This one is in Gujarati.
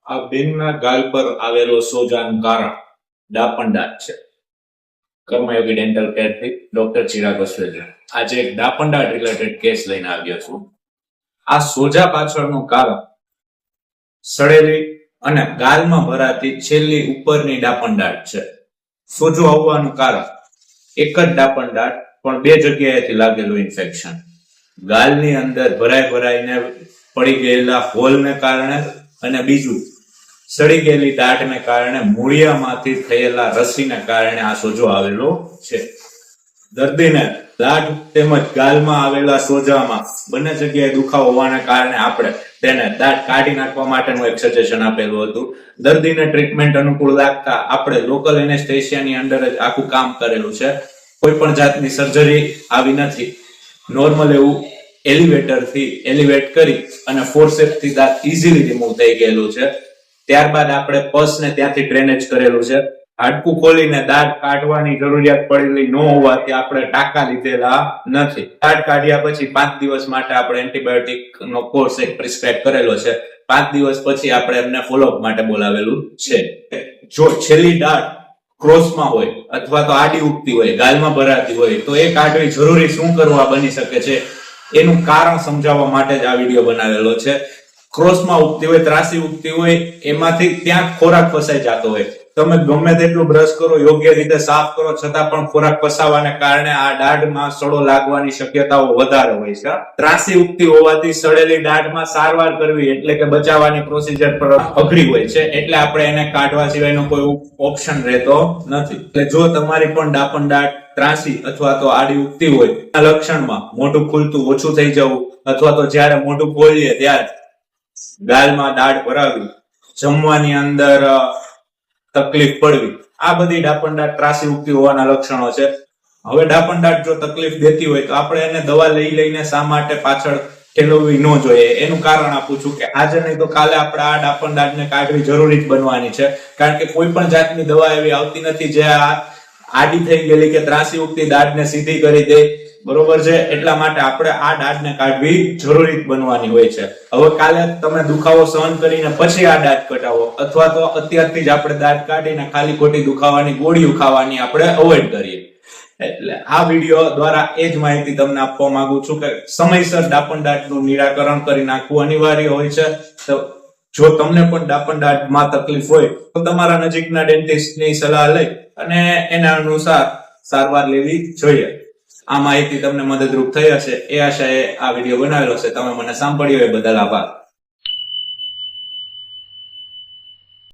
આ બેનના ગાલ પર આવેલો સોજાનું કારણ ડાપણ દાંત છે. કર્મયોગી ડેન્ટલ કેરથી ડોક્ટર ચિરાગ વસવેજા. આજે એક ડાપણ દાંત રિલેટેડ કેસ લઈને આવ્યો છું. આ સોજા પાછળનું કારણ સડેલી અને ગાલમાં ભરાતી છેલ્લી ઉપરની ડાપણ દાંત છે. સોજો આવવાનું કારણ એક જ ડાપણ દાંત પણ બે જગ્યાએથી લાગેલું ઇન્ફેક્શન. ગાલની અંદર ભરાઈને પડી ગયેલા હોલને કારણે અને બીજું સડી ગયેલી દાઢને કારણે મૂળિયામાંથી થયેલા રસીને કારણે આ સોજો આવેલો છે. દર્દીને દાઢ તેમજ ગાલમાં આવેલા સોજામાં બંને જગ્યાએ દુખાવો હોવાને કારણે આપણે તેને દાઢ કાઢી નાખવા માટેનું એક સજેશન આપેલું હતું. દર્દીને ટ્રીટમેન્ટ અનુકૂળ લાગતા આપણે લોકલ એનેસ્થેસિયાની અંદર જ આખું કામ કરેલું છે. કોઈ પણ જાતની સર્જરી આવી નથી. નોર્મલ એવું એલિવેટરથી એલિવેટ કરી અને ફોર્સેપ્સથી દાંત ઇઝીલી રિમૂવ થઈ ગયેલું છે. ત્યારબાદ આપણે પસને ત્યાંથી ડ્રેનેજ કરેલું છે. હાડકું ખોલીને દાંત કાઢવાની જરૂરિયાત પડેલી ન હોવાથી આપણે ટાંકા લીધેલા નથી. દાંત કાઢ્યા પછી 5 દિવસ માટે આપણે એન્ટીબાયોટિક નો કોર્સ એક પ્રિસ્ક્રાઇબ કરેલો છે. 5 દિવસ પછી આપણે એમને ફોલોઅપ માટે બોલાવેલું છે. જો છેલ્લી દાંત ક્રોસમાં હોય અથવા તો આડી ઉગતી હોય, ગાલમાં ભરાતી હોય તો એ કાઢવી જરૂરી શું કરવા બની શકે છે એનું કારણ સમજાવવા માટે જ આ વિડીયો બનાવેલો છે. ક્રોસમાં ઉગતી હોય, ત્રાસી ઉગતી હોય, એમાંથી ત્યાં ખોરાક ફસાઈ જતો હોય. તમે ગમે તેટલું બ્રશ કરો, યોગ્ય રીતે સાફ કરો, છતાં પણ ખોરાક ફસાવાને કારણે આ દાઢમાં સડો લાગવાની શક્યતાઓ વધારે હોય છે. ત્રાસી ઉગતી હોવાથી સડેલી દાઢમાં સારવાર કરવી એટલે કે બચાવવાની પ્રોસિજર પર અઘરી હોય છે. એટલે આપણે એને કાઢવા સિવાયનો કોઈ ઓપ્શન રહેતો નથી. એટલે જો તમારી પણ ડાપણ દાઢ ત્રાસી અથવા તો આડી ઉગતી હોય, આ લક્ષણમાં મોઢું ખુલતું ઓછું થઈ જવું અથવા તો જ્યારે મોઢું ખોલીએ ત્યારે ગાલમાં દાઢ ભરાવી, જમવાની અંદર તકલીફ પડવી, આ બધી ડાપણ દાઢ ત્રાસી ઉગતી હોવાના લક્ષણો છે. હવે ડાપણ દાઢ જો તકલીફ દેતી હોય તો આપણે એને દવા લઈને શા માટે પાછળ ઠેલવવી ન જોઈએ એનું કારણ આપું છું કે આજે નહીં તો કાલે આપણે આ ડાપણ દાઢને કાઢવી જરૂરી જ બનવાની છે. કારણ કે કોઈ પણ જાતની દવા એવી આવતી નથી જે આ આડી થઈ ગયેલી કે ત્રાસી ઉગતી દાઢને સીધી કરી દે. બરોબર છે? એટલા માટે આપણે આ દાઢને કાઢવી જરૂરી બનવાની હોય છે. હવે કાલે તમે દુખાવો સહન કરીને પછી આ દાઢ કઢાવો અથવા તો અત્યારથી જ આપણે દાઢ કાઢીને ખાલી ખોટી દુખાવાની ગોળીઓ ખાવાની આપણે અવોઇડ કરીએ. એટલે આ વિડીયો દ્વારા એ જ માહિતી તમને આપવા માંગુ છું કે સમયસર ડાપણ દાઢનું નિરાકરણ કરી નાખવું અનિવાર્ય હોય છે. તો જો તમને પણ ડાપણ દાઢમાં તકલીફ હોય તો તમારા નજીકના ડેન્ટિસ્ટની સલાહ લઈ અને એના અનુસાર સારવાર લેવી જોઈએ. આ માહિતી તમને મદદરૂપ થઈ હશે એ આશાએ આ વિડીયો બનાવેલો છે. તમે મને સાંભળ્યો એ બદલ આભાર.